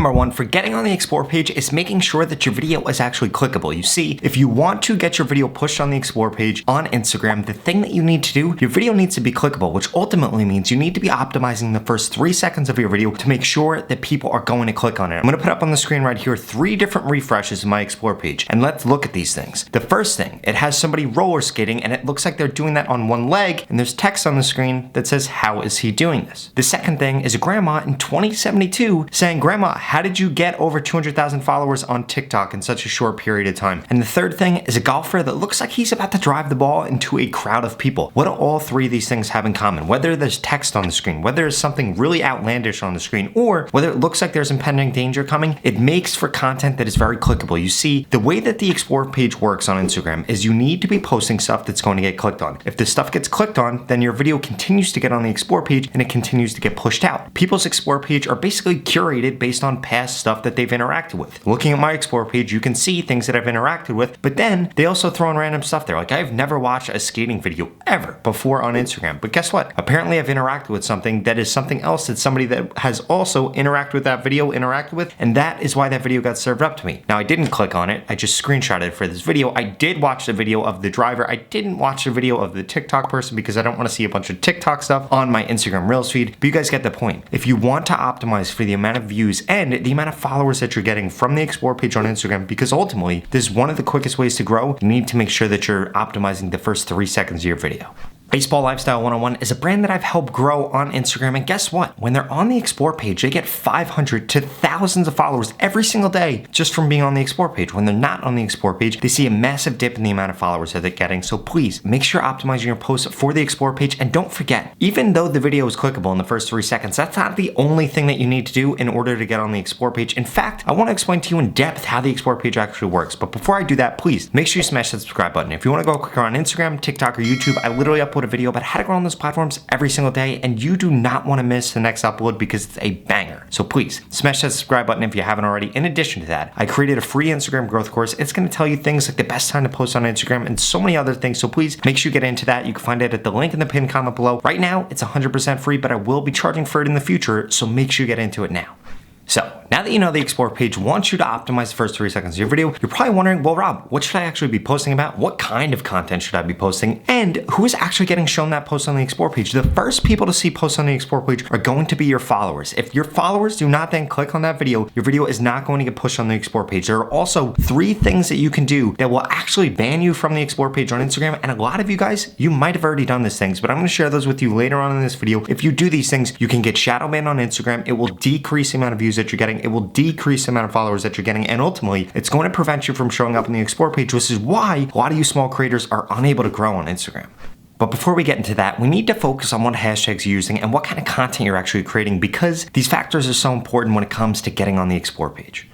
number one for getting on the Explore page is making sure that your video is actually clickable. You see, if you want to get your video pushed on the Explore page on Instagram, the thing that you need to do, your video needs to be clickable, which ultimately means you need to be optimizing the first 3 seconds of your video to make sure that people are going to click on it. I'm going to put up on the screen right here 3 different refreshes in my Explore page, and let's look at these things. The first thing, it has somebody roller skating, and it looks like they're doing that on one leg, and there's text on the screen that says, how is he doing this? The second thing is a grandma in 2072 saying, Grandma, how did you get over 200,000 followers on TikTok in such a short period of time? And the third thing is a golfer that looks like he's about to drive the ball into a crowd of people. What do all 3 of these things have in common? Whether there's text on the screen, whether there's something really outlandish on the screen, or whether it looks like there's impending danger coming, it makes for content that is very clickable. You see, the way that the Explore page works on Instagram is you need to be posting stuff that's going to get clicked on. If the stuff gets clicked on, then your video continues to get on the Explore page and it continues to get pushed out. People's Explore page are basically curated based on past stuff that they've interacted with. Looking at my Explore page, you can see things that I've interacted with, but then they also throw in random stuff there. Like, I've never watched a skating video ever before on Instagram, but guess what? Apparently I've interacted with something that is something else that somebody that has also interacted with that video interacted with, and that is why that video got served up to me. Now, I didn't click on it, I just screenshotted it for this video. I did watch the video of the driver. I didn't watch the video of the TikTok person because I don't want to see a bunch of TikTok stuff on my Instagram Reels feed, but you guys get the point. If you want to optimize for the amount of views and the amount of followers that you're getting from the Explore page on Instagram, because ultimately this is one of the quickest ways to grow, you need to make sure that you're optimizing the first 3 seconds of your video. Baseball Lifestyle 101 is a brand that I've helped grow on Instagram, and guess what? When they're on the Explore page, they get 500 to thousands of followers every single day just from being on the Explore page. When they're not on the Explore page, they see a massive dip in the amount of followers that they're getting. So please make sure you're optimizing your posts for the Explore page, and don't forget, even though the video is clickable in the first 3 seconds, that's not the only thing that you need to do in order to get on the Explore page. In fact, I want to explain to you in depth how the Explore page actually works. But before I do that, please make sure you smash that subscribe button. If you want to go quicker on Instagram, TikTok, or YouTube, I literally upload a video about how to grow on those platforms every single day, and you do not want to miss the next upload because it's a banger. So please smash that subscribe button if you haven't already. In addition to that, I created a free Instagram growth course. It's going to tell you things like the best time to post on Instagram and so many other things. So please make sure you get into that. You can find it at the link in the pinned comment below. Right now, it's 100% free, but I will be charging for it in the future. So make sure you get into it now. So, now that you know the Explore page wants you to optimize the first 3 seconds of your video, you're probably wondering, well, Rob, what should I actually be posting about? What kind of content should I be posting? And who is actually getting shown that post on the Explore page? The first people to see posts on the Explore page are going to be your followers. If your followers do not then click on that video, your video is not going to get pushed on the Explore page. There are also 3 things that you can do that will actually ban you from the Explore page on Instagram. And a lot of you guys, you might have already done these things, but I'm going to share those with you later on in this video. If you do these things, you can get shadow banned on Instagram. It will decrease the amount of views that you're getting. It will decrease the amount of followers that you're getting, and ultimately it's going to prevent you from showing up in the Explore page, which is why a lot of you small creators are unable to grow on Instagram. But before we get into that, we need to focus on what hashtags you're using and what kind of content you're actually creating, because these factors are so important when it comes to getting on the Explore page.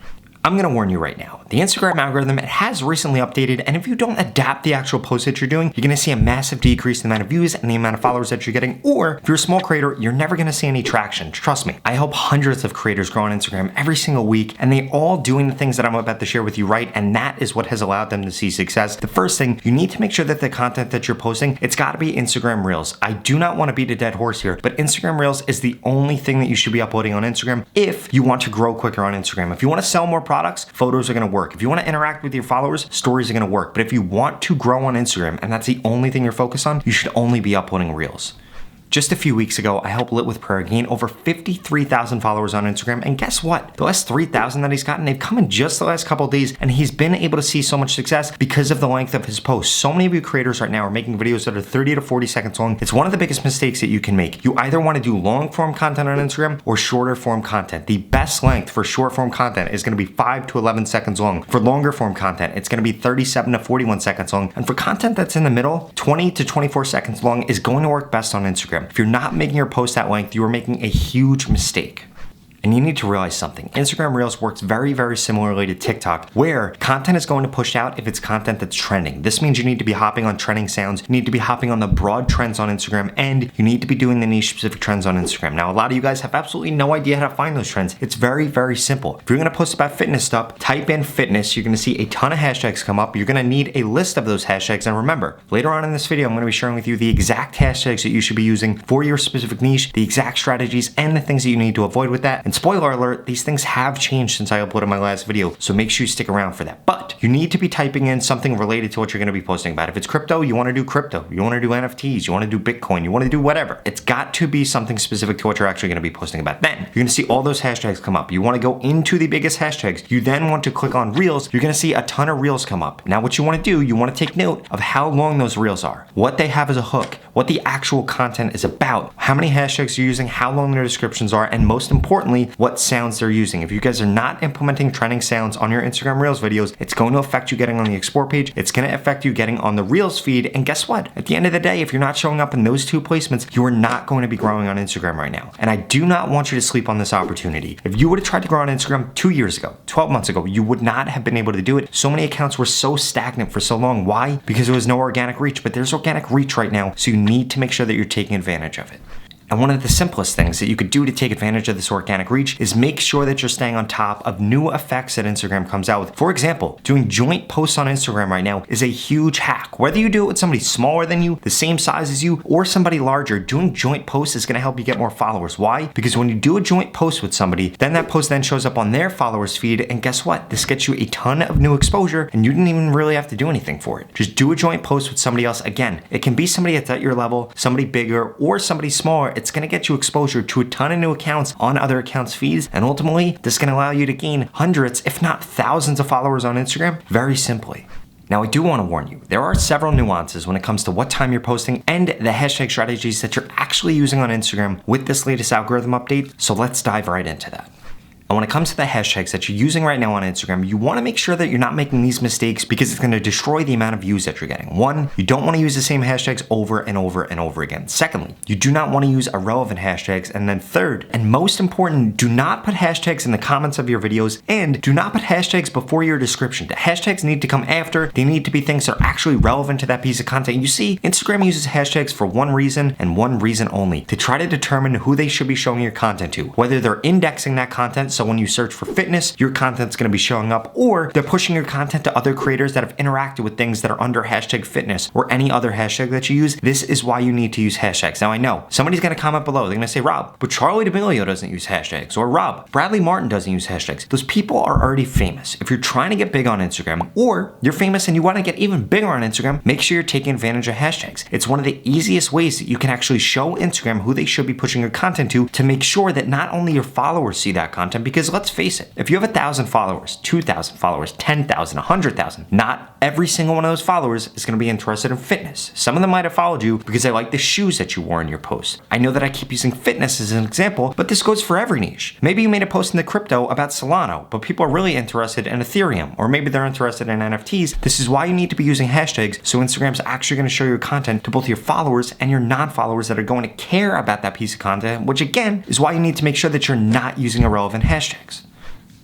I'm going to warn you right now, the Instagram algorithm, it has recently updated, and if you don't adapt the actual post that you're doing, you're going to see a massive decrease in the amount of views and the amount of followers that you're getting, or if you're a small creator, you're never going to see any traction. Trust me, I help hundreds of creators grow on Instagram every single week, and they all doing the things that I'm about to share with you, right? And that is what has allowed them to see success. The first thing, you need to make sure that the content that you're posting, it's got to be Instagram Reels. I do not want to beat a dead horse here, but Instagram Reels is the only thing that you should be uploading on Instagram if you want to grow quicker on Instagram. If you want to sell more products, photos are going to work. If you want to interact with your followers, stories are going to work. But if you want to grow on Instagram and that's the only thing you're focused on, you should only be uploading Reels. Just a few weeks ago, I helped Lit with Prayer gain over 53,000 followers on Instagram, and guess what? The last 3,000 that he's gotten, they've come in just the last couple of days, and he's been able to see so much success because of the length of his posts. So many of you creators right now are making videos that are 30 to 40 seconds long. It's one of the biggest mistakes that you can make. You either want to do long form content on Instagram or shorter form content. The best length for short form content is going to be 5 to 11 seconds long. For longer form content, it's going to be 37 to 41 seconds long. And for content that's in the middle, 20 to 24 seconds long is going to work best on Instagram. If you're not making your post that length, you are making a huge mistake. And you need to realize something. Instagram Reels works very, very similarly to TikTok, where content is going to push out if it's content that's trending. This means you need to be hopping on trending sounds, you need to be hopping on the broad trends on Instagram, and you need to be doing the niche specific trends on Instagram. Now, a lot of you guys have absolutely no idea how to find those trends. It's very, very simple. If you're gonna post about fitness stuff, type in fitness, you're gonna see a ton of hashtags come up. You're gonna need a list of those hashtags. And remember, later on in this video, I'm gonna be sharing with you the exact hashtags that you should be using for your specific niche, the exact strategies and the things that you need to avoid with that. And spoiler alert, these things have changed since I uploaded my last video, so make sure you stick around for that. But you need to be typing in something related to what you're going to be posting about. If it's crypto, you want to do crypto. You want to do NFTs. You want to do Bitcoin. You want to do whatever. It's got to be something specific to what you're actually going to be posting about. Then you're going to see all those hashtags come up. You want to go into the biggest hashtags. You then want to click on Reels. You're going to see a ton of Reels come up. Now what you want to do, you want to take note of how long those Reels are, what they have as a hook, what the actual content is about, how many hashtags you're using, how long their descriptions are, and most importantly, what sounds they're using. If you guys are not implementing trending sounds on your Instagram Reels videos, it's going to affect you getting on the explore page. It's going to affect you getting on the Reels feed. And guess what? At the end of the day, if you're not showing up in those two placements, you are not going to be growing on Instagram right now. And I do not want you to sleep on this opportunity. If you would have tried to grow on Instagram 2 years ago, 12 months ago, you would not have been able to do it. So many accounts were so stagnant for so long. Why? Because there was no organic reach, but there's organic reach right now. So you need to make sure that you're taking advantage of it. And one of the simplest things that you could do to take advantage of this organic reach is make sure that you're staying on top of new effects that Instagram comes out with. For example, doing joint posts on Instagram right now is a huge hack. Whether you do it with somebody smaller than you, the same size as you, or somebody larger, doing joint posts is gonna help you get more followers. Why? Because when you do a joint post with somebody, then that post then shows up on their followers feed, and guess what? This gets you a ton of new exposure, and you didn't even really have to do anything for it. Just do a joint post with somebody else. Again, it can be somebody that's at your level, somebody bigger, or somebody smaller. It's gonna get you exposure to a ton of new accounts on other accounts' feeds, and ultimately, this can allow you to gain hundreds, if not thousands of followers on Instagram very simply. Now, I do want to warn you, there are several nuances when it comes to what time you're posting and the hashtag strategies that you're actually using on Instagram with this latest algorithm update, so let's dive right into that. And when it comes to the hashtags that you're using right now on Instagram, you want to make sure that you're not making these mistakes because it's going to destroy the amount of views that you're getting. One, you don't want to use the same hashtags over and over and over again. Secondly, you do not want to use irrelevant hashtags. And then third, and most important, do not put hashtags in the comments of your videos, and do not put hashtags before your description. The hashtags need to come after. They need to be things that are actually relevant to that piece of content. You see, Instagram uses hashtags for one reason and one reason only, to try to determine who they should be showing your content to, whether they're indexing that content. So when you search for fitness, your content's going to be showing up, or they're pushing your content to other creators that have interacted with things that are under hashtag fitness or any other hashtag that you use. This is why you need to use hashtags. Now I know somebody's going to comment below. They're going to say, Rob, but Charli D'Amelio doesn't use hashtags, or Rob, Bradley Martin doesn't use hashtags. Those people are already famous. If you're trying to get big on Instagram, or you're famous and you want to get even bigger on Instagram, make sure you're taking advantage of hashtags. It's one of the easiest ways that you can actually show Instagram who they should be pushing your content to make sure that not only your followers see that content, because let's face it, if you have 1,000 followers, 2,000 followers, 10,000, 100,000, not every single one of those followers is going to be interested in fitness. Some of them might have followed you because they like the shoes that you wore in your post. I know that I keep using fitness as an example, but this goes for every niche. Maybe you made a post in the crypto about Solana, but people are really interested in Ethereum, or maybe they're interested in NFTs. This is why you need to be using hashtags, so Instagram's actually going to show your content to both your followers and your non-followers that are going to care about that piece of content, which again is why you need to make sure that you're not using irrelevant hashtags.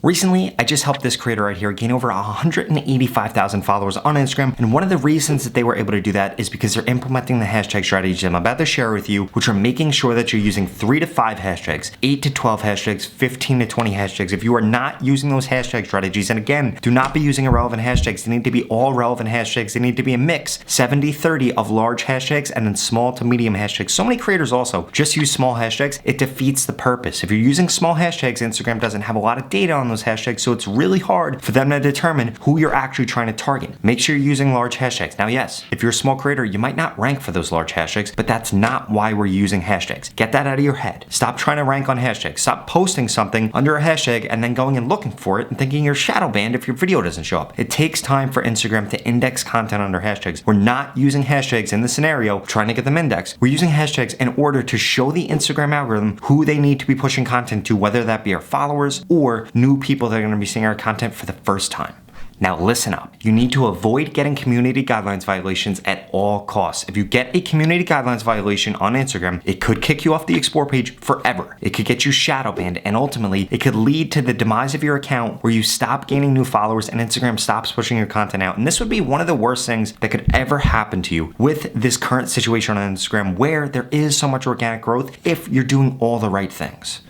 Recently, I just helped this creator right here gain over 185,000 followers on Instagram, and one of the reasons that they were able to do that is because they're implementing the hashtag strategies I'm about to share with you, which are making sure that you're using 3 to 5 hashtags, 8 to 12 hashtags, 15 to 20 hashtags. If you are not using those hashtag strategies, and again, do not be using irrelevant hashtags. They need to be all relevant hashtags. They need to be a mix, 70-30 of large hashtags and then small to medium hashtags. So many creators also just use small hashtags. It defeats the purpose. If you're using small hashtags, Instagram doesn't have a lot of data on those hashtags, so it's really hard for them to determine who you're actually trying to target. Make sure you're using large hashtags. Now, yes, if you're a small creator, you might not rank for those large hashtags, but that's not why we're using hashtags. Get that out of your head. Stop trying to rank on hashtags. Stop posting something under a hashtag and then going and looking for it and thinking you're shadow banned if your video doesn't show up. It takes time for Instagram to index content under hashtags. We're not using hashtags in this scenario trying to get them indexed. We're using hashtags in order to show the Instagram algorithm who they need to be pushing content to, whether that be our followers or new people that are going to be seeing our content for the first time. Now listen up. You need to avoid getting community guidelines violations at all costs. If you get a community guidelines violation on Instagram, it could kick you off the explore page forever. It could get you shadow banned, and ultimately it could lead to the demise of your account where you stop gaining new followers and Instagram stops pushing your content out. And this would be one of the worst things that could ever happen to you with this current situation on Instagram, where there is so much organic growth if you're doing all the right things.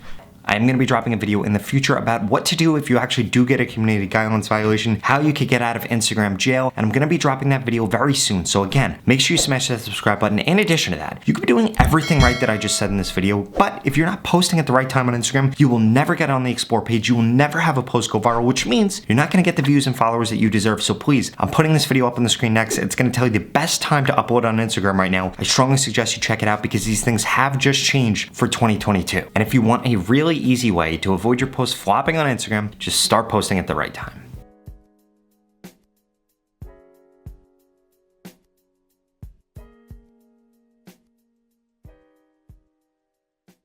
I am going to be dropping a video in the future about what to do if you actually do get a community guidelines violation, how you could get out of Instagram jail, and I'm going to be dropping that video very soon. So again, make sure you smash that subscribe button. In addition to that, you could be doing everything right that I just said in this video, but if you're not posting at the right time on Instagram, you will never get on the Explore page. You will never have a post go viral, which means you're not going to get the views and followers that you deserve. So please, I'm putting this video up on the screen next. It's going to tell you the best time to upload on Instagram right now. I strongly suggest you check it out because these things have just changed for 2022. And if you want a really easy way to avoid your posts flopping on Instagram, just start posting at the right time.